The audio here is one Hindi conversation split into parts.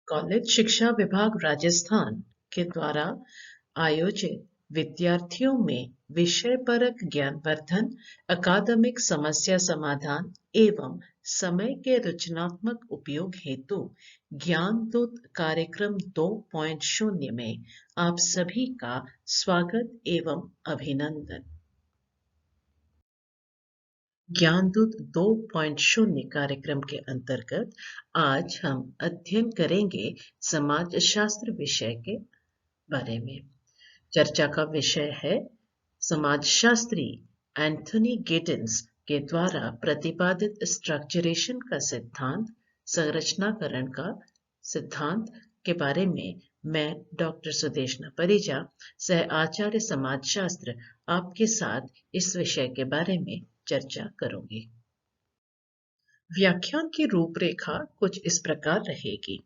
कॉलेज शिक्षा विभाग राजस्थान के द्वारा आयोजित विद्यार्थियों में विषयपरक ज्ञानवर्धन, अकादमिक समस्या समाधान एवं समय के रचनात्मक उपयोग हेतु ज्ञानदूत कार्यक्रम 2.0 में आप सभी का स्वागत एवं अभिनंदन। ज्ञानदूत 2.0 कार्यक्रम के अंतर्गत आज हम अध्ययन करेंगे समाजशास्त्र विषय के बारे में। चर्चा का विषय है समाजशास्त्री एंथनी गिडेंस के द्वारा प्रतिपादित स्ट्रक्चरेशन का सिद्धांत, संरचनाकरण का सिद्धांत के बारे में मैं डॉक्टर सुदेशना परिजा, सह आचार्य समाजशास्त्र, आपके साथ इस विषय के बारे में चर्चा करूंगी। व्याख्यान की रूपरेखा कुछ इस प्रकार रहेगी।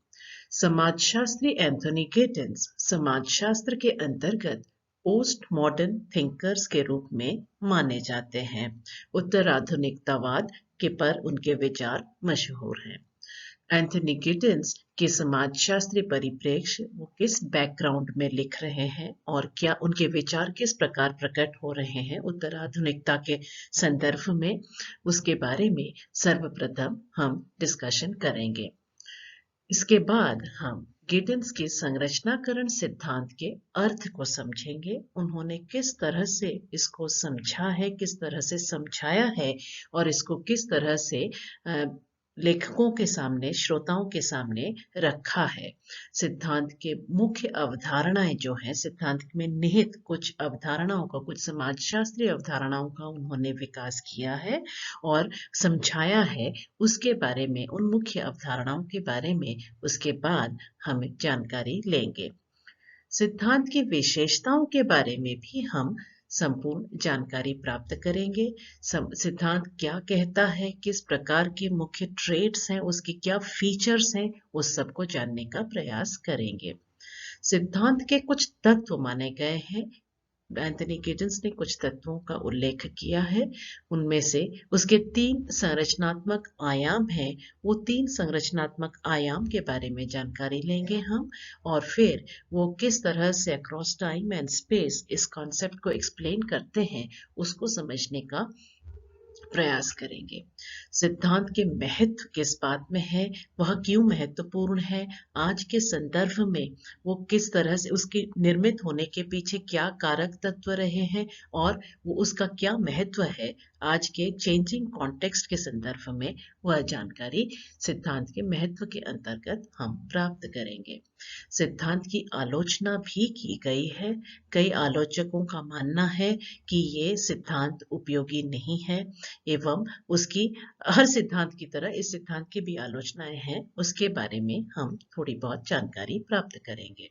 समाजशास्त्री एंथनी गिडेंस समाजशास्त्र के अंतर्गत पोस्ट मॉडर्न थिंकर्स के रूप में माने जाते हैं। उत्तराधुनिकतावाद के पर उनके विचार मशहूर हैं। एंथनी गिडेंस के समाजशास्त्री परिप्रेक्ष्य वो किस बैकग्राउंड में लिख रहे हैं और क्या उनके विचार किस प्रकार प्रकट हो रहे हैं उत्तराधुनिकता के संदर्भ में, उसके बारे में सर्वप्रथम हम डिस्कशन करेंगे। इसके बाद हम गिडेंस के संरचनाकरण सिद्धांत के अर्थ को समझेंगे। उन्होंने किस तरह से इसको समझा है, किस तरह से समझाया है और इसको किस तरह से लेखकों के सामने, श्रोताओं के सामने रखा है। सिद्धांत के मुख्य अवधारणाएं जो हैं, सिद्धांत में निहित कुछ अवधारणाओं का, कुछ समाजशास्त्रीय अवधारणाओं का उन्होंने विकास किया है और समझाया है। उसके बारे में, उन मुख्य अवधारणाओं के बारे में उसके बाद हम जानकारी लेंगे। सिद्धांत की विशेषताओं के बारे में भी हम संपूर्ण जानकारी प्राप्त करेंगे। सिद्धांत क्या कहता है, किस प्रकार के मुख्य ट्रेड्स हैं, उसके क्या फीचर्स हैं, उस सब को जानने का प्रयास करेंगे। सिद्धांत के कुछ तत्व माने गए हैं। एंथनी गिडेंस ने कुछ तत्वों का उल्लेख किया है। उनमें से उसके 3 संरचनात्मक आयाम हैं। वो 3 संरचनात्मक आयाम के बारे में जानकारी लेंगे हम, और फिर वो किस तरह से अक्रॉस टाइम एंड स्पेस इस कॉन्सेप्ट को एक्सप्लेन करते हैं, उसको समझने का प्रयास करेंगे। सिद्धांत के महत्व किस बात में है, वह क्यों महत्वपूर्ण है, आज के संदर्भ में वो किस तरह से, उसके निर्मित होने के पीछे क्या कारक तत्व रहे हैं और वो उसका क्या महत्व है आज के चेंजिंग कॉन्टेक्स्ट के संदर्भ में, वह जानकारी सिद्धांत के महत्व के अंतर्गत हम प्राप्त करेंगे। सिद्धांत की आलोचना भी की गई है। कई आलोचकों का मानना है कि ये सिद्धांत उपयोगी नहीं है एवं उसकी हर सिद्धांत की तरह इस सिद्धांत की भी आलोचनाएं हैं। उसके बारे में हम थोड़ी बहुत जानकारी प्राप्त करेंगे।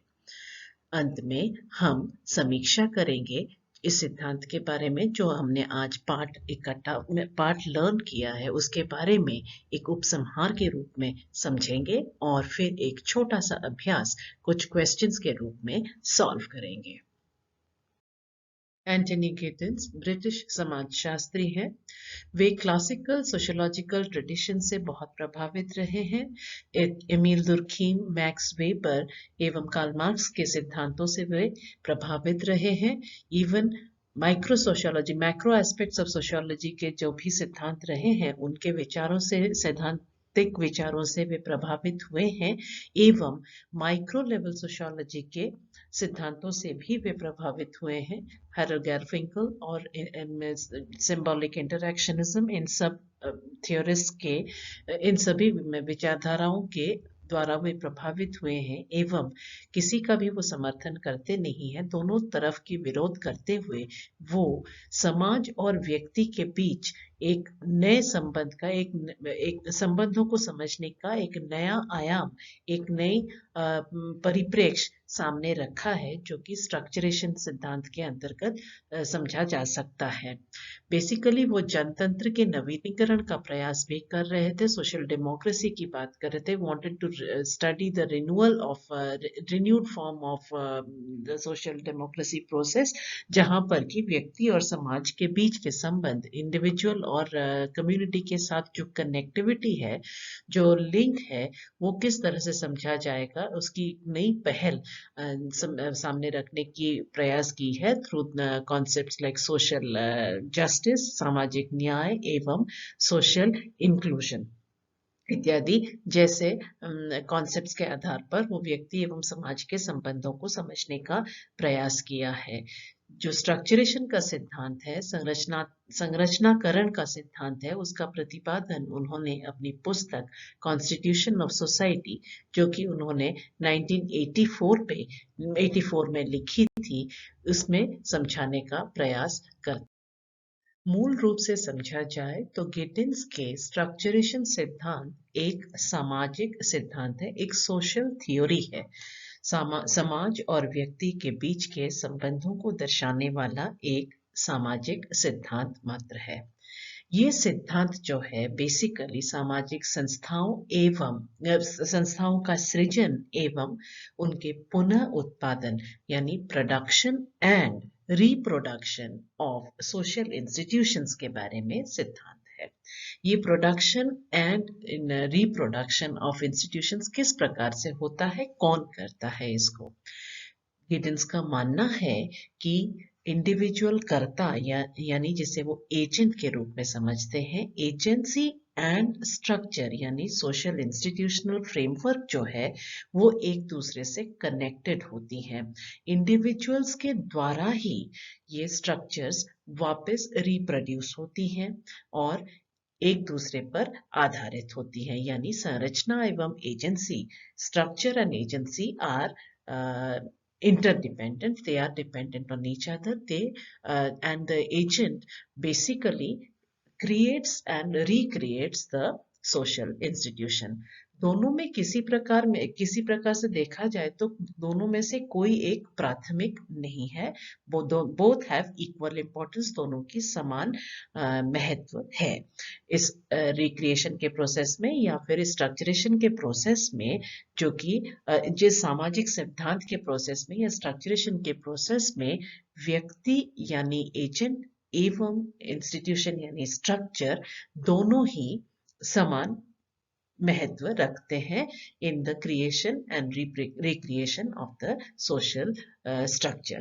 अंत में हम समीक्षा करेंगे इस सिद्धांत के बारे में, जो हमने आज पाठ लर्न किया है, उसके बारे में एक उपसंहार के रूप में समझेंगे और फिर एक छोटा सा अभ्यास कुछ क्वेश्चंस के रूप में सॉल्व करेंगे। एंथनी गिडेंस ब्रिटिश समाजशास्त्री हैं। वे क्लासिकल सोशियोलॉजिकल ट्रेडिशन से बहुत प्रभावित रहे हैं। एमिल दुर्खीम, मैक्स वेबर एवं कार्ल मार्क्स के सिद्धांतों से वे प्रभावित रहे हैं। Even micro sociology, macro aspects of sociology के जो भी सिद्धांत रहे हैं, उनके विचारों से, सैद्धांतिक विचारों से वे प्रभावित हुए हैं एवं माइक्रो लेवल सोशियोलॉजी के सिद्धांतों से भी वे प्रभावित हुए हैं। हैरोल्ड गारफिंकल और सिंबॉलिक इंटरैक्शनिज्म, इन सब थियोरिस्ट के, इन सभी विचारधाराओं के द्वारा वे प्रभावित हुए हैं एवं किसी का भी वो समर्थन करते नहीं है। दोनों तरफ की विरोध करते हुए वो समाज और व्यक्ति के बीच एक नए संबंध का, एक संबंधों को समझने का एक नया आयाम, एक नई परिप्रेक्ष्य सामने रखा है, जो कि स्ट्रक्चरेशन सिद्धांत के अंतर्गत समझा जा सकता है। बेसिकली वो जनतंत्र के नवीनीकरण का प्रयास भी कर रहे थे, सोशल डेमोक्रेसी की बात कर रहे थे, wanted to study the renewed form of the social democracy process, जहां पर कि व्यक्ति और समाज के बीच के संबंध, इंडिविजुअल और कम्युनिटी के साथ जो कनेक्टिविटी है, जो लिंक है, वो किस तरह से समझा जाएगा, उसकी नई पहल सामने रखने की प्रयास की है through concepts like social justice, सामाजिक न्याय एवं सोशल इंक्लूजन इत्यादि जैसे कॉन्सेप्ट्स के आधार पर वो व्यक्ति एवं समाज के संबंधों को समझने का प्रयास किया है। जो स्ट्रक्चरेशन का सिद्धांत है, संरचनाकरण का सिद्धांत है, उसका प्रतिपादन उन्होंने अपनी पुस्तक कॉन्स्टिट्यूशन ऑफ सोसाइटी, जो कि उन्होंने 1984 में लिखी थी, उसमें समझाने का प्रयास करते। मूल रूप से समझा जाए तो गिटिन्स के स्ट्रक्चरेशन सिद्धांत एक सामाजिक सिद्धांत है, एक सोशल थ्योरी है। समाज और व्यक्ति के बीच के संबंधों को दर्शाने वाला एक सामाजिक सिद्धांत मात्र है। ये सिद्धांत जो है बेसिकली सामाजिक संस्थाओं का सृजन एवं उनके पुनः उत्पादन यानी production and reproduction of social institutions के बारे में सिद्धांत है। ये production and reproduction of institutions किस प्रकार से होता है, कौन करता है इसको? गिटिन्स का मानना है कि इंडिविजुअल कर्ता यानी जिसे वो एजेंट के रूप में समझते हैं, एजेंसी एंड स्ट्रक्चर यानी सोशल इंस्टीट्यूशनल फ्रेमवर्क जो है वो एक दूसरे से कनेक्टेड होती हैं। इंडिविजुअल्स के द्वारा ही ये स्ट्रक्चर्स वापस रिप्रोड्यूस होती हैं और एक दूसरे पर आधारित होती है, यानी संरचना एवं agency, structure and agency are interdependent. They are dependent on each other. And the agent basically creates and recreates the social institution. दोनों में किसी प्रकार से देखा जाए तो दोनों में से कोई एक प्राथमिक नहीं है। बोथ हैव इक्वल इम्पोर्टेंस, दोनों की समान महत्व है। इस रिक्रिएशन के प्रोसेस में या फिर स्ट्रक्चरेशन के प्रोसेस में, जो कि जिस सामाजिक सिद्धांत के प्रोसेस में या स्ट्रक्चरेशन के प्रोसेस में व्यक्ति यानी एजेंट एवं इंस्टीट्यूशन यानी स्ट्रक्चर दोनों ही समान महत्व रखते हैं in the creation and recreation of the social structure.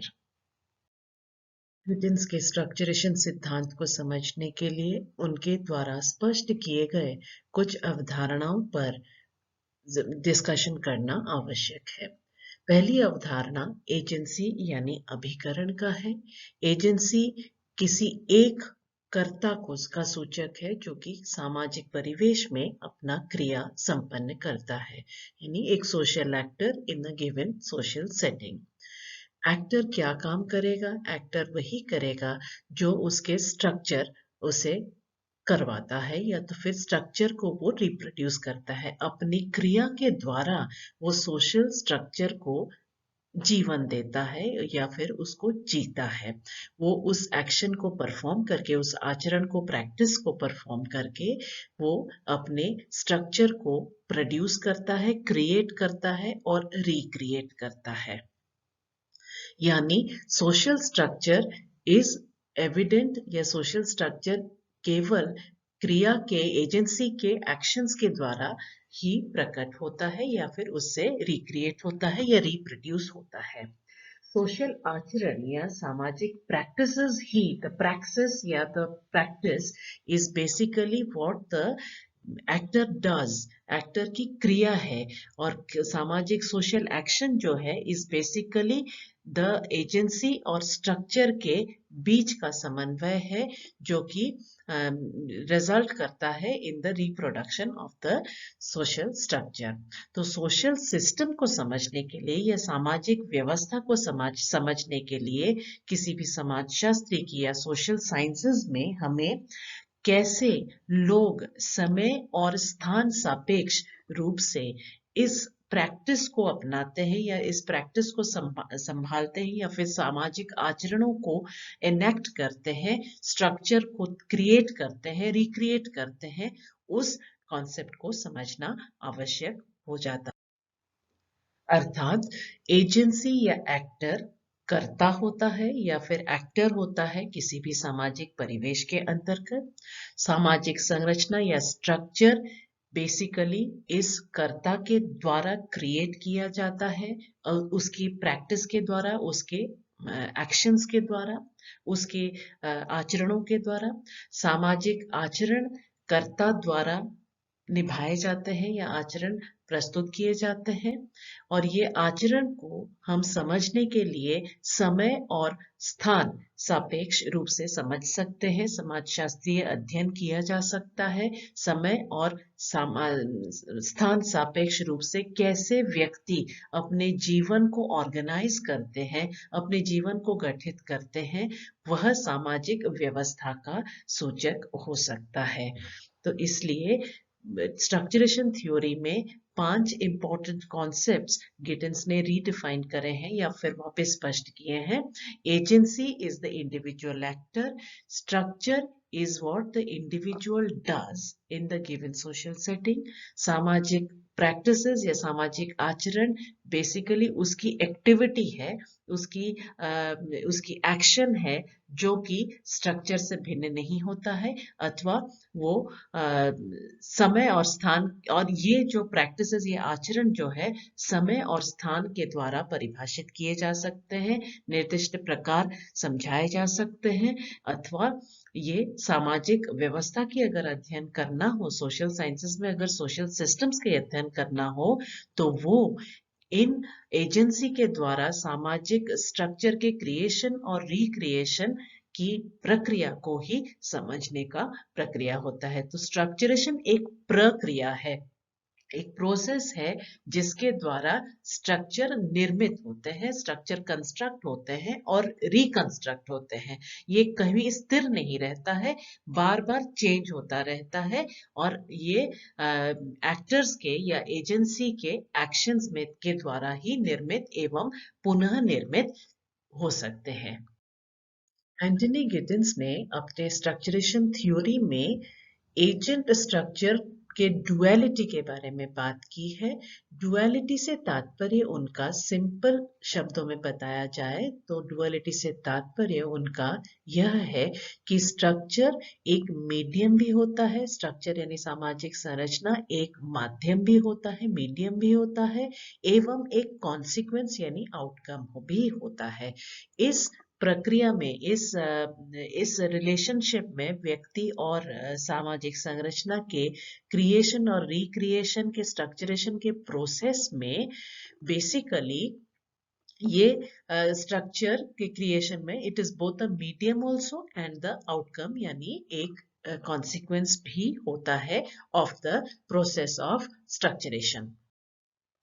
Giddens के स्ट्रक्चरेशन सिद्धांत को समझने के लिए उनके द्वारा स्पष्ट किए गए कुछ अवधारणाओं पर डिस्कशन करना आवश्यक है। पहली अवधारणा एजेंसी यानी अभिकरण का है। एजेंसी किसी एक कर्ता को का सूचक है जो कि सामाजिक परिवेश में अपना क्रिया संपन्न करता है, यानी एक social actor in a given social setting. Actor क्या काम करेगा? एक्टर वही करेगा जो उसके स्ट्रक्चर उसे करवाता है या तो फिर स्ट्रक्चर को वो रिप्रोड्यूस करता है। अपनी क्रिया के द्वारा वो सोशल स्ट्रक्चर को जीवन देता है या फिर उसको जीता है। वो उस एक्शन को परफॉर्म करके, उस आचरण को, प्रैक्टिस को परफॉर्म करके वो अपने स्ट्रक्चर को प्रोड्यूस करता है, क्रिएट करता है और रिक्रिएट करता है। यानी सोशल स्ट्रक्चर इज एविडेंट या सोशल स्ट्रक्चर केवल क्रिया के, एजेंसी के एक्शंस के द्वारा ही प्रकट होता है या फिर उससे रिक्रिएट होता है या रिप्रोड्यूस होता है। सोशल आचरण या सामाजिक प्रैक्टिसेस ही, द प्रैक्टिस या the practice is basically what the actor does, actor की क्रिया है, और सामाजिक सोशल एक्शन जो है इज बेसिकली द एजेंसी और स्ट्रक्चर के बीच का समन्वय है जो कि रिजल्ट करता है in the reproduction of the social structure. तो सोशल सिस्टम को समझने के लिए या सामाजिक व्यवस्था को समझने के लिए किसी भी समाजशास्त्री की या सोशल साइंसेज में हमें कैसे लोग समय और स्थान सापेक्ष रूप से इस प्रैक्टिस को अपनाते हैं या इस प्रैक्टिस को संभालते हैं या फिर सामाजिक आचरणों को एनेक्ट करते हैं, स्ट्रक्चर को क्रिएट करते हैं, रिक्रिएट करते हैं, उस कॉन्सेप्ट को समझना आवश्यक हो जाता है। अर्थात एजेंसी या एक्टर कर्ता होता है या फिर एक्टर होता है किसी भी सामाजिक परिवेश के अंतर्गत। सामाजिक संरचना या स्ट्रक्चर बेसिकली इस कर्ता के द्वारा क्रिएट किया जाता है, उसकी प्रैक्टिस के द्वारा, उसके एक्शंस के द्वारा, उसके आचरणों के द्वारा। सामाजिक आचरण कर्ता द्वारा निभाए जाते हैं या आचरण प्रस्तुत किए जाते हैं, और ये आचरण को हम समझने के लिए समय और स्थान सापेक्ष रूप से समझ सकते हैं। समाजशास्त्रीय अध्ययन किया जा सकता है समय और स्थान सापेक्ष रूप से कैसे व्यक्ति अपने जीवन को ऑर्गेनाइज करते हैं, अपने जीवन को गठित करते हैं, वह सामाजिक व्यवस्था का सूचक हो सकता है। तो इसलिए स्ट्रक्चरेशन थ्योरी में 5 इंपॉर्टेंट कॉन्सेप्ट्स गिटन्स ने रीडिफाइन करे हैं या फिर वहां पे स्पष्ट किए हैं। Agency is the individual actor, structure is what the individual does in the given social setting। सामाजिक प्रैक्टिसेस या सामाजिक आचरण बेसिकली उसकी एक्टिविटी है, उसकी एक्शन है जो कि स्ट्रक्चर से भिन्न नहीं होता है, अथवा वो समय और स्थान, और ये जो प्रैक्टिसेस, ये आचरण जो है समय और स्थान के द्वारा परिभाषित किए जा सकते हैं, निर्दिष्ट प्रकार समझाए जा सकते हैं, अथवा ये सामाजिक व्यवस्था की अगर अध्ययन करना हो, सोशल साइंसेस में अगर सोशल सिस्टम्स के अध्ययन करना हो, तो वो इन एजेंसी के द्वारा सामाजिक स्ट्रक्चर के क्रिएशन और रिक्रिएशन की प्रक्रिया को ही समझने का प्रक्रिया होता है। तो स्ट्रक्चरेशन एक प्रक्रिया है, एक प्रोसेस है जिसके द्वारा स्ट्रक्चर निर्मित होते हैं, स्ट्रक्चर कंस्ट्रक्ट होते हैं और रिकंस्ट्रक्ट होते हैं। ये कभी स्थिर नहीं रहता है, बार बार चेंज होता रहता है, और ये एक्टर्स के या एजेंसी के एक्शंस में के द्वारा ही निर्मित एवं पुनः निर्मित हो सकते हैं। एंटनी गिडिन्स ने अपने स्ट्रक्चरेशन थ्योरी में एजेंट स्ट्रक्चर के डुअलिटी के बारे में बात की है। डुअलिटी से तात्पर्य उनका सिंपल शब्दों में बताया जाए तो डुअलिटी से तात्पर्य उनका यह है कि स्ट्रक्चर एक मीडियम भी होता है, स्ट्रक्चर यानी सामाजिक संरचना एक माध्यम भी होता है, मीडियम भी होता है, एवं एक कॉन्सिक्वेंस यानी आउटकम भी होता है। इस प्रक्रिया में, इस रिलेशनशिप में व्यक्ति और सामाजिक संरचना के क्रिएशन और रिक्रिएशन के स्ट्रक्चरेशन के प्रोसेस में बेसिकली ये स्ट्रक्चर के क्रिएशन में it is both a medium also and the outcome, यानी एक कॉन्सिक्वेंस भी होता है ऑफ द प्रोसेस ऑफ स्ट्रक्चरेशन।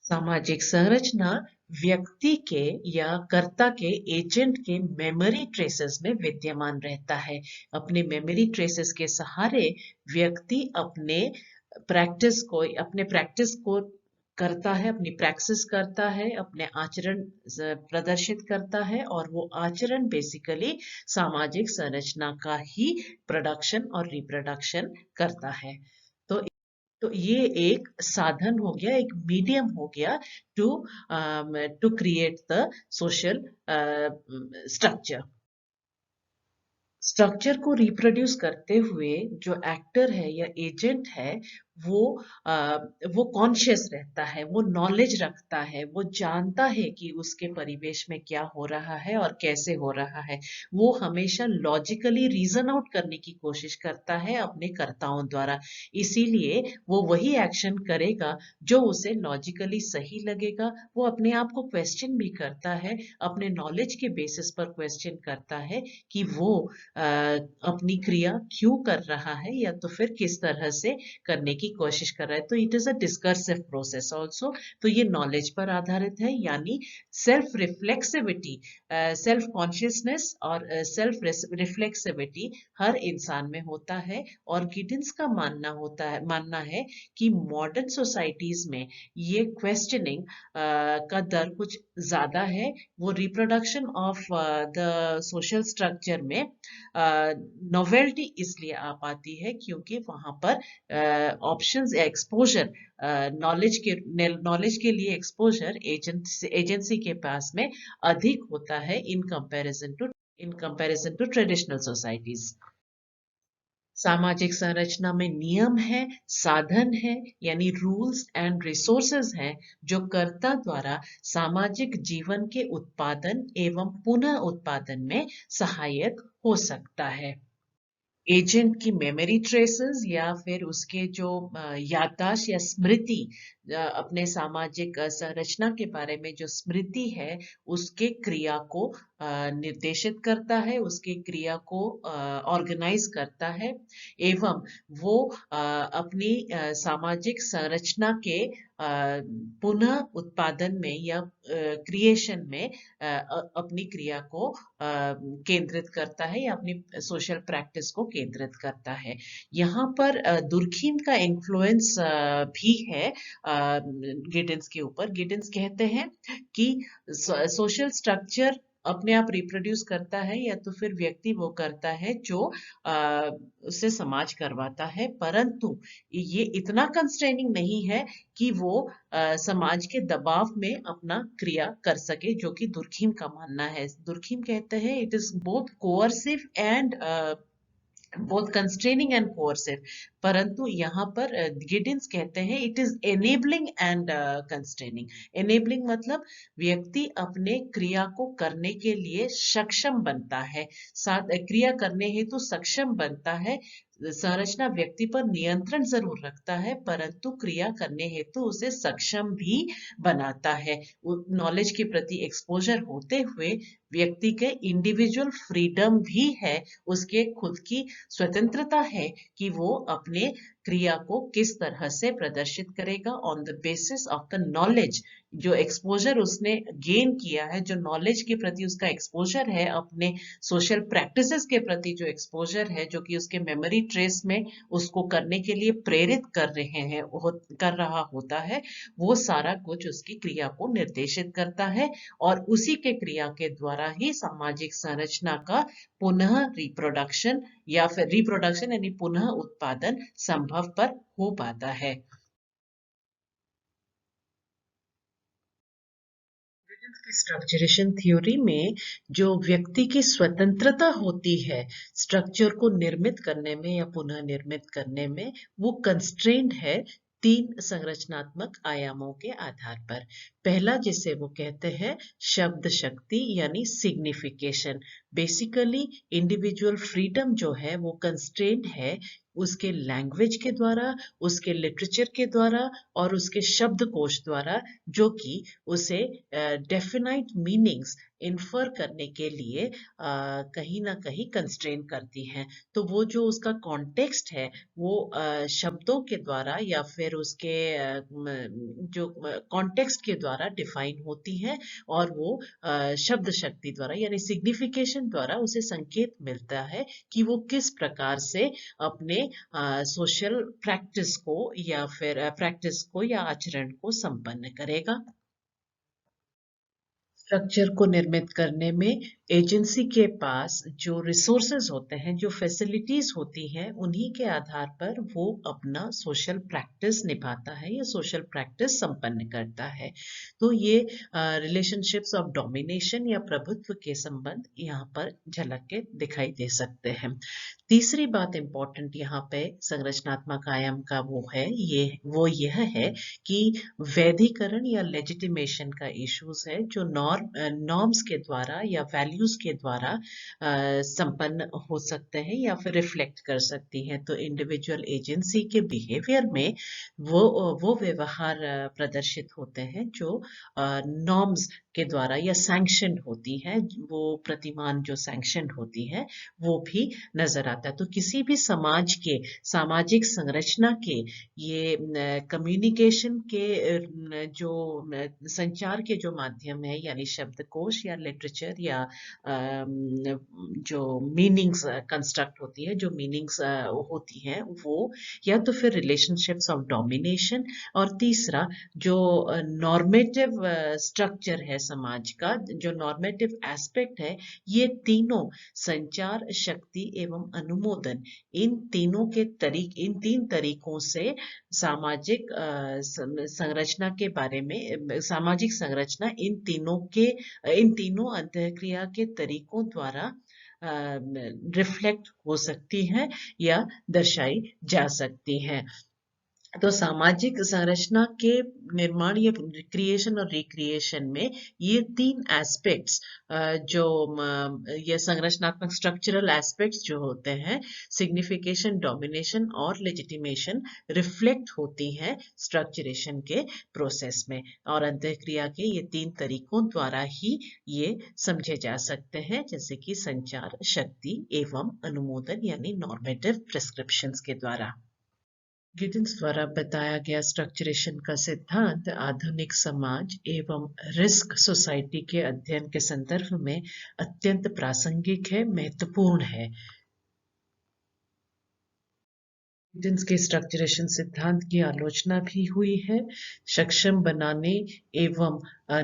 सामाजिक संरचना व्यक्ति के या कर्ता के एजेंट के मेमोरी ट्रेसेस में विद्यमान रहता है। अपने मेमोरी ट्रेसेस के सहारे व्यक्ति अपने प्रैक्टिस को करता है, अपनी प्रैक्टिस करता है, अपने आचरण प्रदर्शित करता है, और वो आचरण बेसिकली सामाजिक संरचना का ही प्रोडक्शन और रिप्रोडक्शन करता है। तो ये एक साधन हो गया, एक मीडियम हो गया to create the social structure. Structure को रिप्रोड्यूस करते हुए जो एक्टर है या एजेंट है वो कॉन्शियस रहता है, वो नॉलेज रखता है, वो जानता है कि उसके परिवेश में क्या हो रहा है और कैसे हो रहा है। वो हमेशा लॉजिकली रीजन आउट करने की कोशिश करता है अपने कर्ताओं द्वारा, इसीलिए वो वही एक्शन करेगा जो उसे लॉजिकली सही लगेगा। वो अपने आप को क्वेश्चन भी करता है, अपने नॉलेज के बेसिस पर क्वेश्चन करता है कि वो अपनी क्रिया क्यों कर रहा है या तो फिर किस तरह से करने की कोशिश कर रहा है। तो it is a discursive process also. तो ये नॉलेज पर आधारित है, यानी सेल्फ रिफ्लेक्सिविटी, सेल्फ कॉन्शियसनेस और सेल्फ रिफ्लेक्सिविटी हर इंसान में होता है। और गिडिन्स का मानना है कि मॉडर्न सोसाइटीज में ये क्वेश्चनिंग का दर कुछ ज्यादा है। वो reproduction of the social structure में नोवेल्टी इसलिए आ पाती है क्योंकि वहां पर ऑप्शंस या एक्सपोजर, नॉलेज के लिए एक्सपोजर एजेंसी के पास में अधिक होता है in comparison to traditional societies. सामाजिक संरचना में नियम है, साधन है, यानी रूल्स एंड रिसोर्सेज हैं जो कर्ता द्वारा सामाजिक जीवन के उत्पादन एवं पुनः उत्पादन में सहायक हो सकता है। एजेंट की मेमोरी ट्रेसेस या फिर उसके जो याददाश्त या स्मृति, अपने सामाजिक संरचना के बारे में जो स्मृति है उसके क्रिया को निर्देशित करता है, उसकी क्रिया को ऑर्गेनाइज करता है एवं वो अपनी सामाजिक संरचना के पुनः उत्पादन में या क्रिएशन में अपनी क्रिया को केंद्रित करता है या अपनी सोशल प्रैक्टिस को केंद्रित करता है। यहाँ पर दुर्खीम का इन्फ्लुएंस भी है गिडिंस के ऊपर। गिडिंस कहते हैं कि सोशल स्ट्रक्चर अपने आप रिप्रोड्यूस करता है या तो फिर व्यक्ति वो करता है जो उससे समाज करवाता है, परंतु ये इतना कंस्ट्रेनिंग नहीं है कि वो समाज के दबाव में अपना क्रिया कर सके, जो कि दुर्खीम का मानना है। दुर्खीम कहते हैं it is both coercive and both constraining and coercive, परंतु यहाँ पर गिडिंस कहते हैं it is enabling and constraining. Enabling मतलब व्यक्ति अपने क्रिया को करने के लिए सक्षम बनता है, साथ क्रिया करने हेतु सक्षम बनता है। संरचना व्यक्ति पर नियंत्रण जरूर रखता है, परंतु क्रिया करने हेतु उसे सक्षम भी बनाता है। नॉलेज के प्रति एक्सपोजर होते हुए व्यक्ति के इंडिविजुअल फ्रीडम भी है, उसके खुद की स्वतंत्रता है कि वो अपने क्रिया को किस तरह से प्रदर्शित करेगा on the basis of the knowledge. जो एक्सपोजर उसने गेन किया है, जो नॉलेज के प्रति उसका एक्सपोजर है, अपने सोशल प्रैक्टिसेस के प्रति जो एक्सपोजर है, जो कि उसके मेमोरी ट्रेस में उसको करने के लिए प्रेरित कर रहा होता है, वो सारा कुछ उसकी क्रिया को निर्देशित करता है और उसी के क्रिया के द्वारा ही सामाजिक संरचना का पुनः रिप्रोडक्शन या फिर रिप्रोडक्शन यानी पुनः उत्पादन संभव पर हो पाता है। की स्ट्रक्चरेशन थ्योरी में जो व्यक्ति की स्वतंत्रता होती है स्ट्रक्चर को निर्मित करने में या पुनः निर्मित करने में, वो कंस्ट्रेंड है 3 संरचनात्मक आयामों के आधार पर। पहला जिसे वो कहते हैं शब्द शक्ति यानी सिग्निफिकेशन। बेसिकली इंडिविजुअल फ्रीडम जो है वो कंस्ट्रेंड है उसके लैंग्वेज के द्वारा, उसके लिटरेचर के द्वारा और उसके शब्दकोश द्वारा, जो कि उसे डेफिनाइट मीनिंग्स इन्फर करने के लिए कहीं ना कहीं कंस्ट्रेन करती हैं। तो वो जो उसका कॉन्टेक्स्ट है वो शब्दों के द्वारा या फिर उसके जो कॉन्टेक्स्ट के द्वारा डिफाइन होती है और वो शब्द शक्ति द्वारा यानी सिग्निफिकेशन द्वारा उसे संकेत मिलता है कि वो किस प्रकार से अपने सोशल प्रैक्टिस को या आचरण को संपन्न करेगा। स्ट्रक्चर को निर्मित करने में एजेंसी के पास जो रिसोर्सेज होते हैं, जो फैसिलिटीज होती हैं, उन्हीं के आधार पर वो अपना सोशल प्रैक्टिस निभाता है या सोशल प्रैक्टिस संपन्न करता है। तो ये रिलेशनशिप्स ऑफ डोमिनेशन या प्रभुत्व के संबंध यहाँ पर झलक के दिखाई दे सकते हैं। तीसरी बात इम्पोर्टेंट यहाँ पे संरचनात्मक आयाम का वो यह है कि वैधीकरण या लेजिटिमेशन का इश्यूज है जो नॉर्म्स के द्वारा या वैल्यूज के द्वारा संपन्न हो सकते हैं या फिर रिफ्लेक्ट कर सकती हैं। तो इंडिविजुअल एजेंसी के बिहेवियर में वो व्यवहार प्रदर्शित होते हैं जो नॉर्म्स के द्वारा या सैंक्शन होती है, वो प्रतिमान जो सैंक्शन होती है वो भी नजर आता है। तो किसी भी समाज के सामाजिक संरचना के ये कम्युनिकेशन के जो संचार के जो माध्यम है यानी शब्दकोश या लिटरेचर या जो मीनिंग्स कंस्ट्रक्ट होती है, जो मीनिंग्स होती हैं वो, या तो फिर रिलेशनशिप्स ऑफ डोमिनेशन, और तीसरा जो नॉर्मेटिव स्ट्रक्चर है समाज का, जो नॉर्मेटिव एस्पेक्ट है, ये तीनों संचार, शक्ति एवं अनुमोदन, इन तीन तरीकों से सामाजिक संरचना के बारे में, सामाजिक संरचना इन तीनों अंतःक्रिया के तरीकों द्वारा रिफ्लेक्ट हो सकती है या दर्शाई जा सकती है। तो सामाजिक संरचना के निर्माण या क्रिएशन और रिक्रिएशन में ये तीन एस्पेक्ट्स, जो ये संरचनात्मक स्ट्रक्चरल एस्पेक्ट्स जो होते हैं, सिग्निफिकेशन, डोमिनेशन और लेजिटिमेशन, रिफ्लेक्ट होती हैं स्ट्रक्चरेशन के प्रोसेस में, और अंतःक्रिया के ये तीन तरीकों द्वारा ही ये समझे जा सकते हैं, जैसे कि संचार, शक्ति एवं अनुमोदन यानी नॉर्मेटिव प्रिस्क्रिप्शंस के द्वारा। गिडिंस द्वारा बताया गया स्ट्रक्चरेशन का सिद्धांत आधुनिक समाज एवं रिस्क सोसाइटी के अध्ययन के संदर्भ में अत्यंत प्रासंगिक है, महत्वपूर्ण है। गिडिंस के स्ट्रक्चरेशन सिद्धांत की आलोचना भी हुई है। सक्षम बनाने एवं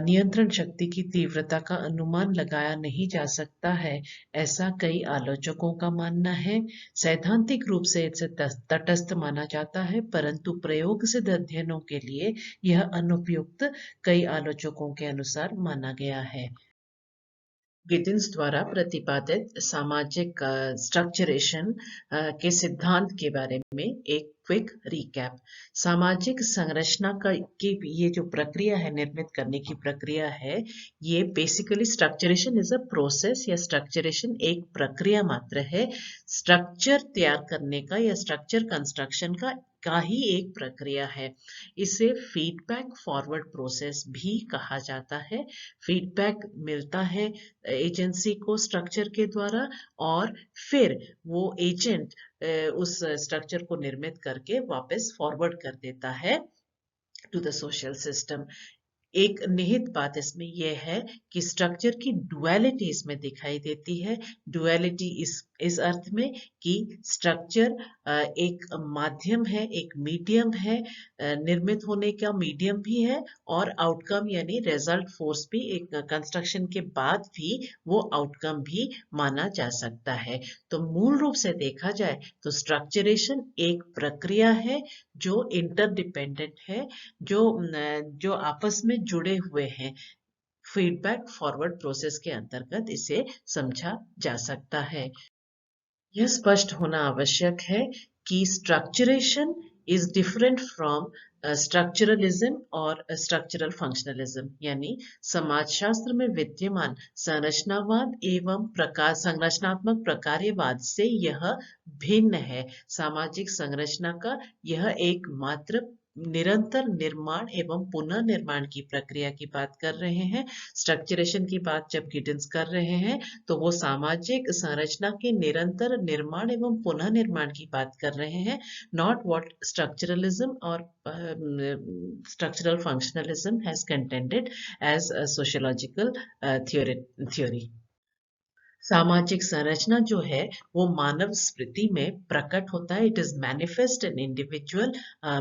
नियंत्रण शक्ति की तीव्रता का अनुमान लगाया नहीं जा सकता है, ऐसा कई आलोचकों का मानना है। सैद्धांतिक रूप से इसे तटस्थ माना जाता है, परंतु प्रयोग सिद्ध अध्ययनों के लिए यह अनुपयुक्त कई आलोचकों के अनुसार माना गया है। गिडिंस द्वारा प्रतिपादित सामाजिक स्ट्रक्चरेशन के सिद्धांत के बारे में एक क्विक रिकैप। सामाजिक संरचना की ये जो प्रक्रिया है, निर्मित करने की प्रक्रिया है, ये बेसिकली स्ट्रक्चरेशन इज अ प्रोसेस, या स्ट्रक्चरेशन एक प्रक्रिया मात्र है। स्ट्रक्चर तैयार करने का या स्ट्रक्चर कंस्ट्रक्शन का ही एक प्रक्रिया है। इसे फीडबैक फॉरवर्ड प्रोसेस भी कहा जाता है। फीडबैक मिलता है एजेंसी को स्ट्रक्चर के द्वारा, और फिर वो एजेंट उस स्ट्रक्चर को निर्मित करके वापस फॉरवर्ड कर देता है टू द सोशल सिस्टम। एक निहित बात इसमें यह है कि स्ट्रक्चर की डुअलिटी इसमें दिखाई देती है। डुअलिटी इस अर्थ में कि स्ट्रक्चर एक माध्यम है, एक मीडियम है, निर्मित होने का मीडियम भी है, और आउटकम यानी रिजल्ट फोर्स भी, एक कंस्ट्रक्शन के बाद भी वो आउटकम भी माना जा सकता है। तो मूल रूप से देखा जाए तो स्ट्रक्चरेशन एक प्रक्रिया है जो इंटरडिपेंडेंट है, जो आपस में जुड़े हुए हैं। फीडबैक फॉरवर्ड प्रोसेस के अंतर्गत इसे समझा जा सकता है। यह स्पष्ट होना आवश्यक है कि स्ट्रक्चरेशन इज डिफरेंट फ्रॉम स्ट्रक्चरलिज्म और स्ट्रक्चरल फंक्शनलिज्म, यानी समाजशास्त्र में विद्यमान संरचनावाद एवं संरचनात्मक प्रकार्यवाद से यह भिन्न है। सामाजिक संरचना का यह एक मात्र निरंतर निर्माण एवं पुनः निर्माण की प्रक्रिया की बात कर रहे हैं। स्ट्रक्चरेशन की बात जब गिडिंस कर रहे हैं तो वो सामाजिक संरचना के निरंतर निर्माण एवं पुनः निर्माण की बात कर रहे हैं, नॉट व्हाट स्ट्रक्चरलिज्म और structural functionalism has contended as a sociological theory. सामाजिक संरचना जो है वो मानव स्मृति में प्रकट होता है। It is manifest in individual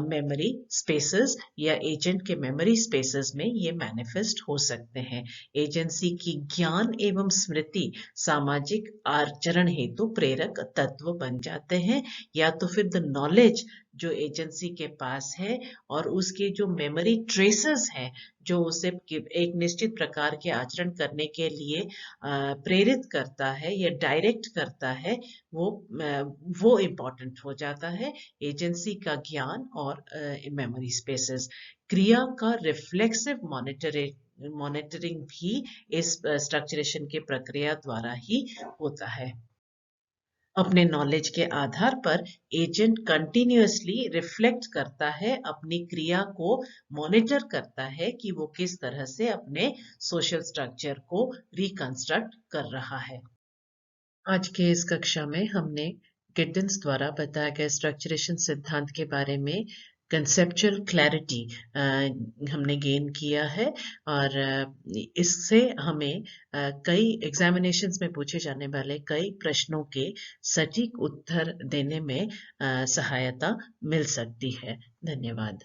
memory spaces, या एजेंट के मेमोरी स्पेसेस में ये मैनिफेस्ट हो सकते हैं। एजेंसी की ज्ञान एवं स्मृति सामाजिक आचरण हेतु प्रेरक तत्व बन जाते हैं, या तो फिर द नॉलेज जो एजेंसी के पास है और उसके जो मेमोरी ट्रेसेस हैं जो उसे एक निश्चित प्रकार के आचरण करने के लिए प्रेरित करता है या डायरेक्ट करता है, वो इम्पोर्टेंट हो जाता है। एजेंसी का ज्ञान और मेमोरी स्पेसेस। क्रिया का रिफ्लेक्सिव मॉनिटरिंग भी इस स्ट्रक्चरेशन के प्रक्रिया द्वारा ही होता है। अपने नॉलेज के आधार पर एजेंट कंटिन्यूअसली रिफ्लेक्ट करता है, अपनी क्रिया को मॉनिटर करता है कि वो किस तरह से अपने सोशल स्ट्रक्चर को रिकंस्ट्रक्ट कर रहा है। आज के इस कक्षा में हमने गिडिंस द्वारा बताया गया स्ट्रक्चरेशन सिद्धांत के बारे में कंसेप्चुअल क्लैरिटी हमने गेन किया है और इससे हमें कई एग्जामिनेशंस में पूछे जाने वाले कई प्रश्नों के सटीक उत्तर देने में सहायता मिल सकती है। धन्यवाद।